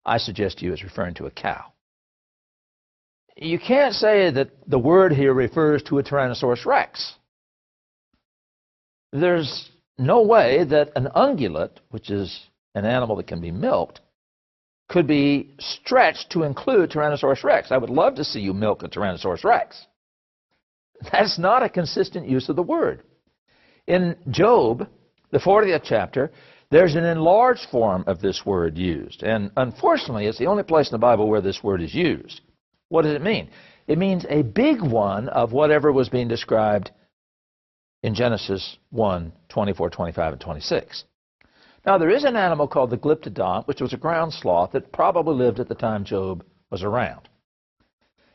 I suggest to you it's referring to a cow. You can't say that the word here refers to a Tyrannosaurus rex. There's no way that an ungulate, which is an animal that can be milked, could be stretched to include Tyrannosaurus rex. I would love to see you milk a Tyrannosaurus rex. That's not a consistent use of the word. In Job, the 40th chapter, there's an enlarged form of this word used. And unfortunately, it's the only place in the Bible where this word is used. What does it mean? It means a big one of whatever was being described in Genesis 1, 24, 25, and 26. Now, there is an animal called the glyptodont, which was a ground sloth that probably lived at the time Job was around.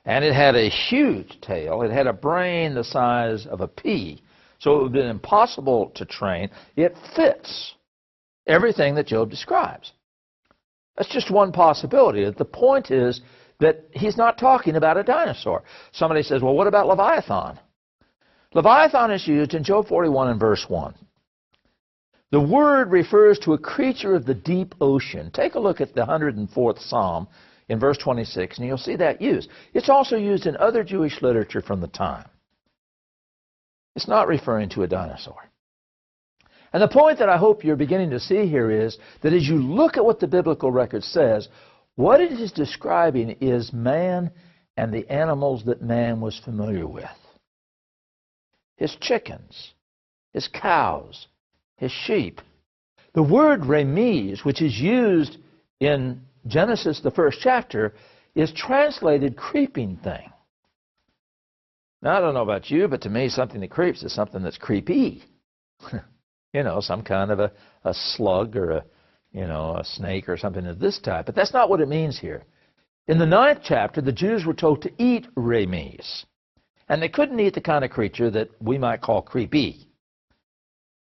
And it had a huge tail. It had a brain the size of a pea. So it would have been impossible to train. It fits everything that Job describes. That's just one possibility. The point is that he's not talking about a dinosaur. Somebody says, well, what about Leviathan? Leviathan is used in Job 41 and verse 1. The word refers to a creature of the deep ocean. Take a look at the 104th Psalm in verse 26, and you'll see that used. It's also used in other Jewish literature from the time. It's not referring to a dinosaur. And the point that I hope you're beginning to see here is that as you look at what the biblical record says, what it is describing is man and the animals that man was familiar with. His chickens, his cows, his sheep. The word remes, which is used in Genesis, the first chapter, is translated creeping thing. Now, I don't know about you, but to me, something that creeps is something that's creepy. You know, some kind of a slug or a snake or something of this type. But that's not what it means here. In the 9th chapter, the Jews were told to eat remes. And they couldn't eat the kind of creature that we might call creepy.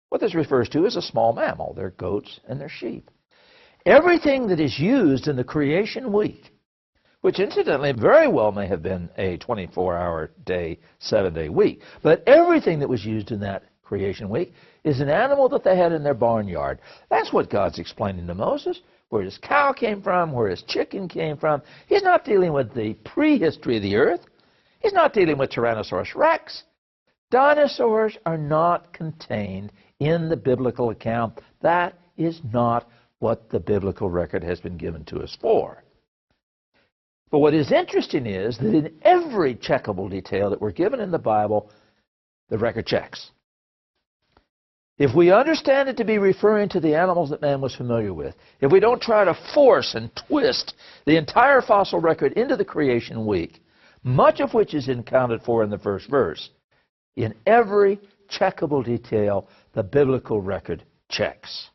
What this refers to is a small mammal. They're goats and they're sheep. Everything that is used in the creation week, which incidentally very well may have been a 24-hour day, 7-day week, but everything that was used in that creation week is an animal that they had in their barnyard. That's what God's explaining to Moses, where his cow came from, where his chicken came from. He's not dealing with the prehistory of the earth. He's not dealing with Tyrannosaurus rex. Dinosaurs are not contained in the biblical account. That is not what the biblical record has been given to us for. But what is interesting is that in every checkable detail that we're given in the Bible, the record checks. If we understand it to be referring to the animals that man was familiar with, if we don't try to force and twist the entire fossil record into the creation week, much of which is accounted for in the first verse, in every checkable detail, the biblical record checks.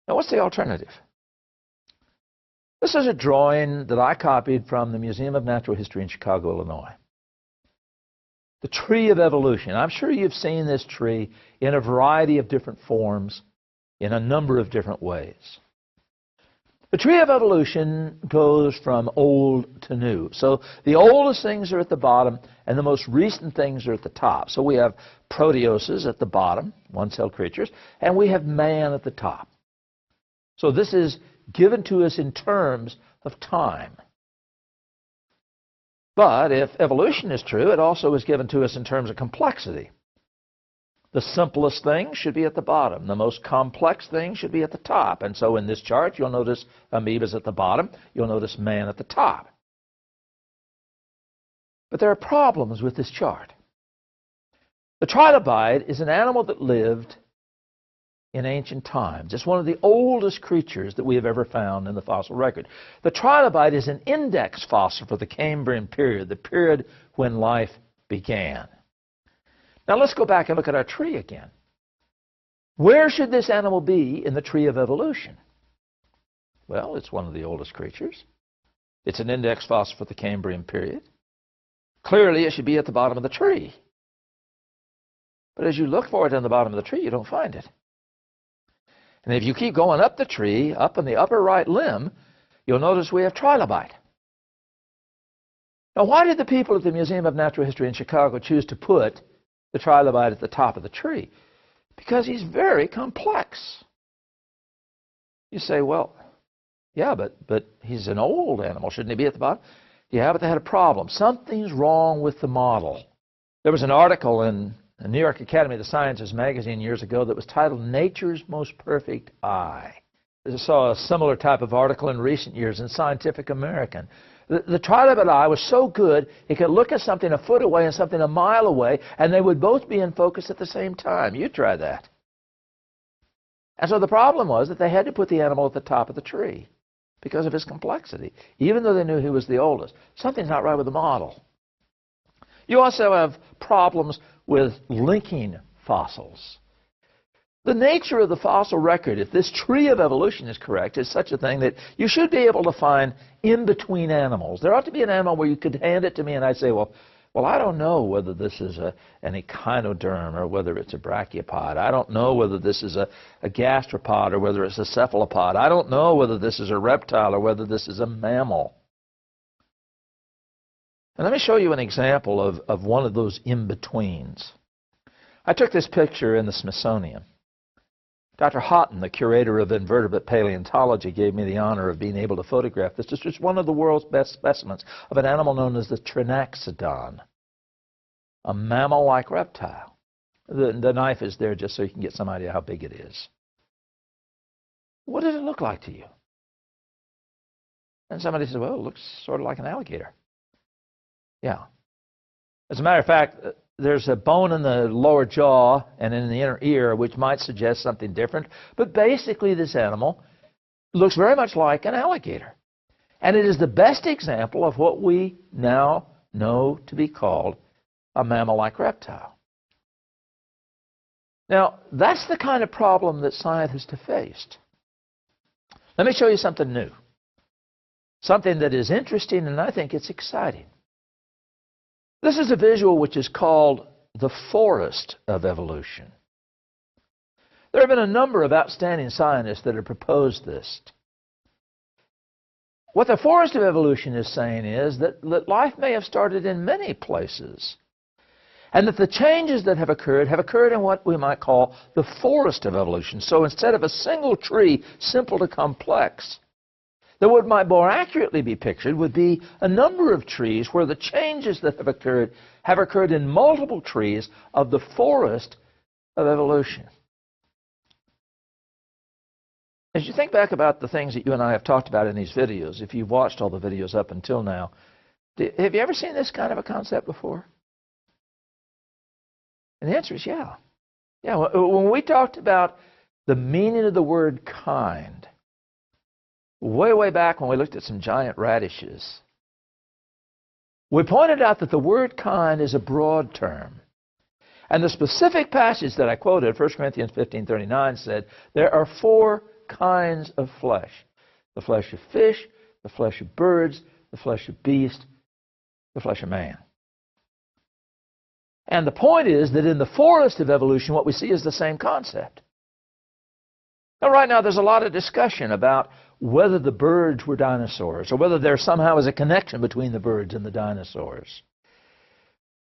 Now, what's the alternative? This is a drawing that I copied from the Museum of Natural History in Chicago, Illinois. The tree of evolution. I'm sure you've seen this tree in a variety of different forms, in a number of different ways. The tree of evolution goes from old to new. So the oldest things are at the bottom, and the most recent things are at the top. So we have proteoses at the bottom, one-celled creatures, and we have man at the top. So this is given to us in terms of time. But if evolution is true, it also is given to us in terms of complexity. The simplest thing should be at the bottom. The most complex thing should be at the top. And so in this chart, you'll notice amoebas at the bottom. You'll notice man at the top. But there are problems with this chart. The trilobite is an animal that lived in ancient times. It's one of the oldest creatures that we have ever found in the fossil record. The trilobite is an index fossil for the Cambrian period, the period when life began. Now let's go back and look at our tree again. Where should this animal be in the tree of evolution? Well, it's one of the oldest creatures. It's an index fossil for the Cambrian period. Clearly, it should be at the bottom of the tree. But as you look for it on the bottom of the tree, you don't find it. And if you keep going up the tree, up in the upper right limb, you'll notice we have trilobite. Now, why did the people at the Museum of Natural History in Chicago choose to put the trilobite at the top of the tree? Because he's very complex. You say, well, Yeah, but he's an old animal. Shouldn't he be at the bottom? Yeah, but they had a problem. Something's wrong with the model. There was an article in the New York Academy of the Sciences magazine years ago that was titled Nature's Most Perfect Eye. I saw a similar type of article in recent years in Scientific American. The trilobite eye was so good, it could look at something a foot away and something a mile away, and they would both be in focus at the same time. You try that. And so the problem was that they had to put the animal at the top of the tree because of his complexity, even though they knew he was the oldest. Something's not right with the model. You also have problems with linking fossils. The nature of the fossil record, if this tree of evolution is correct, is such a thing that you should be able to find in-between animals. There ought to be an animal where you could hand it to me and I'd say, well, I don't know whether this is an echinoderm or whether it's a brachiopod. I don't know whether this is a gastropod or whether it's a cephalopod. I don't know whether this is a reptile or whether this is a mammal. And let me show you an example of one of those in-betweens. I took this picture in the Smithsonian. Dr. Houghton, the curator of invertebrate paleontology, gave me the honor of being able to photograph this. This is one of the world's best specimens of an animal known as the Trinaxodon, a mammal-like reptile. The knife is there just so you can get some idea how big it is. What does it look like to you? And somebody said, well, it looks sort of like an alligator. Yeah. As a matter of fact, there's a bone in the lower jaw and in the inner ear which might suggest something different. But basically this animal looks very much like an alligator. And it is the best example of what we now know to be called a mammal-like reptile. Now, that's the kind of problem that scientists have faced. Let me show you something new. Something that is interesting, and I think it's exciting. This is a visual which is called the forest of evolution. There have been a number of outstanding scientists that have proposed this. What the forest of evolution is saying is that life may have started in many places, and that the changes that have occurred in what we might call the forest of evolution. So instead of a single tree, simple to complex, that what might more accurately be pictured would be a number of trees where the changes that have occurred in multiple trees of the forest of evolution. As you think back about the things that you and I have talked about in these videos, if you've watched all the videos up until now, have you ever seen this kind of a concept before? And the answer is yeah. Yeah, when we talked about the meaning of the word kind, way back when we looked at some giant radishes, we pointed out that the word kind is a broad term. And the specific passage that I quoted, 1 Corinthians 15:39, said, there are 4 kinds of flesh. The flesh of fish, the flesh of birds, the flesh of beast, the flesh of man. And the point is that in the forest of evolution, what we see is the same concept. Now, right now, there's a lot of discussion about whether the birds were dinosaurs or whether there somehow is a connection between the birds and the dinosaurs.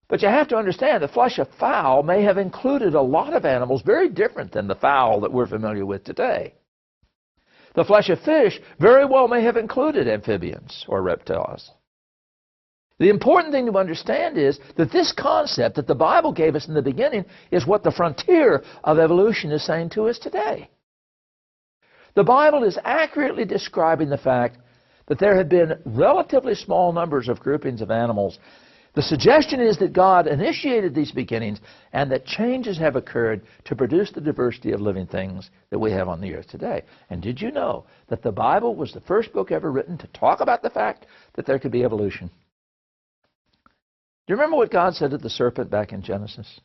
But you have to understand the flesh of fowl may have included a lot of animals very different than the fowl that we're familiar with today. The flesh of fish very well may have included amphibians or reptiles. The important thing to understand is that this concept that the Bible gave us in the beginning is what the frontier of evolution is saying to us today. The Bible is accurately describing the fact that there have been relatively small numbers of groupings of animals. The suggestion is that God initiated these beginnings and that changes have occurred to produce the diversity of living things that we have on the earth today. And did you know that the Bible was the first book ever written to talk about the fact that there could be evolution? Do you remember what God said to the serpent back in Genesis?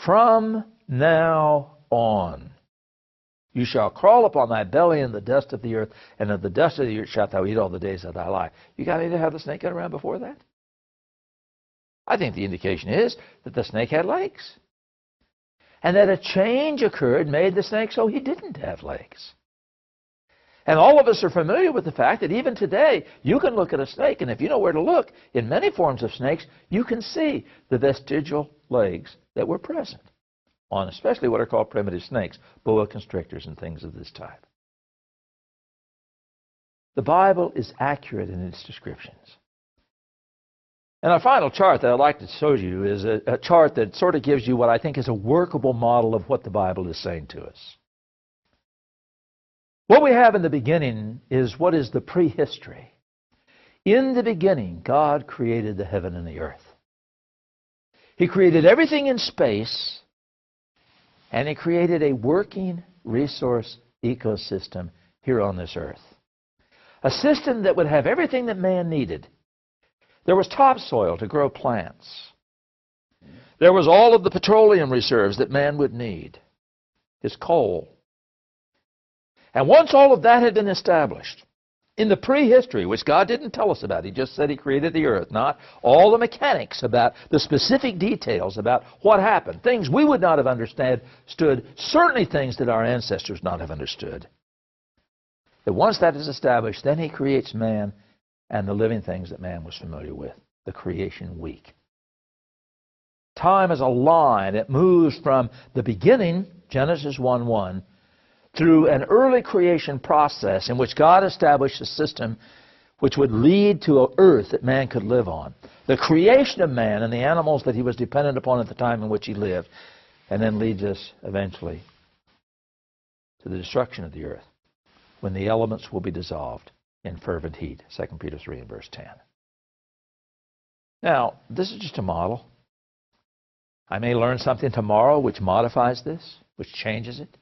From now on, you shall crawl upon thy belly in the dust of the earth, and of the dust of the earth shalt thou eat all the days of thy life. You got any idea how the snake got around before that? I think the indication is that the snake had legs. And that a change occurred, made the snake so he didn't have legs. And all of us are familiar with the fact that even today, you can look at a snake, and if you know where to look, in many forms of snakes, you can see the vestigial legs that were present on especially what are called primitive snakes, boa constrictors and things of this type. The Bible is accurate in its descriptions. And our final chart that I'd like to show you is a chart that sort of gives you what I think is a workable model of what the Bible is saying to us. What we have in the beginning is what is the prehistory. In the beginning, God created the heaven and the earth. He created everything in space, and He created a working resource ecosystem here on this earth. A system that would have everything that man needed. There was topsoil to grow plants. There was all of the petroleum reserves that man would need, his coal. And once all of that had been established, in the prehistory, which God didn't tell us about, He just said He created the earth, not all the mechanics about the specific details about what happened, things we would not have understood, certainly things that our ancestors not have understood. That once that is established, then He creates man and the living things that man was familiar with, the creation week. Time is a line. It moves from the beginning, Genesis 1:1, through an early creation process in which God established a system which would lead to an earth that man could live on. The creation of man and the animals that he was dependent upon at the time in which he lived, and then leads us eventually to the destruction of the earth, when the elements will be dissolved in fervent heat. 2 Peter 3 and verse 10. Now, this is just a model. I may learn something tomorrow which modifies this, which changes it.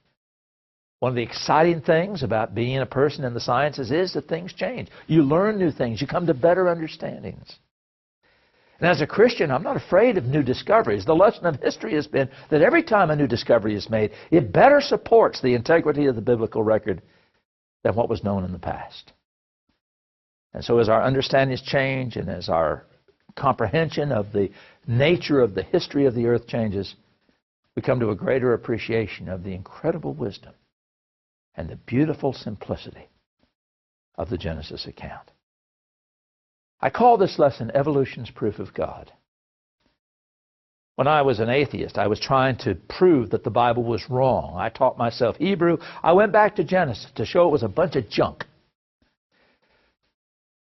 One of the exciting things about being a person in the sciences is that things change. You learn new things. You come to better understandings. And as a Christian, I'm not afraid of new discoveries. The lesson of history has been that every time a new discovery is made, it better supports the integrity of the biblical record than what was known in the past. And so as our understandings change and as our comprehension of the nature of the history of the earth changes, we come to a greater appreciation of the incredible wisdom and the beautiful simplicity of the Genesis account. I call this lesson Evolution's Proof of God. When I was an atheist, I was trying to prove that the Bible was wrong. I taught myself Hebrew. I went back to Genesis to show it was a bunch of junk.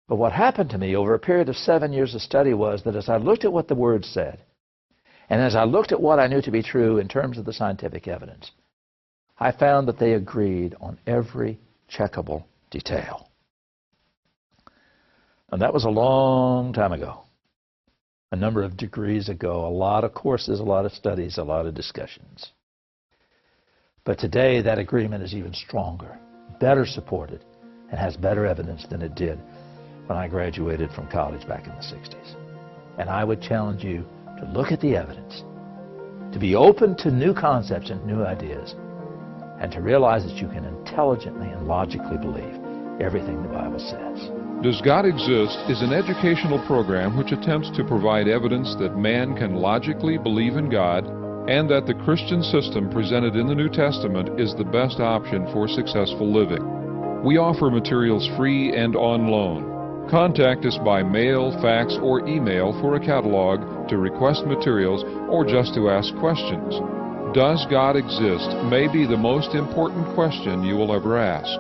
But what happened to me over a period of 7 years of study was that as I looked at what the Word said, and as I looked at what I knew to be true in terms of the scientific evidence, I found that they agreed on every checkable detail. And that was a long time ago, a number of degrees ago, a lot of courses, a lot of studies, a lot of discussions. But today that agreement is even stronger, better supported, and has better evidence than it did when I graduated from college back in the 60s. And I would challenge you to look at the evidence, to be open to new concepts and new ideas, and to realize that you can intelligently and logically believe everything the Bible says. Does God Exist is an educational program which attempts to provide evidence that man can logically believe in God and that the Christian system presented in the New Testament is the best option for successful living. We offer materials free and on loan. Contact us by mail, fax, or email for a catalog, to request materials, or just to ask questions. Does God exist may be the most important question you will ever ask.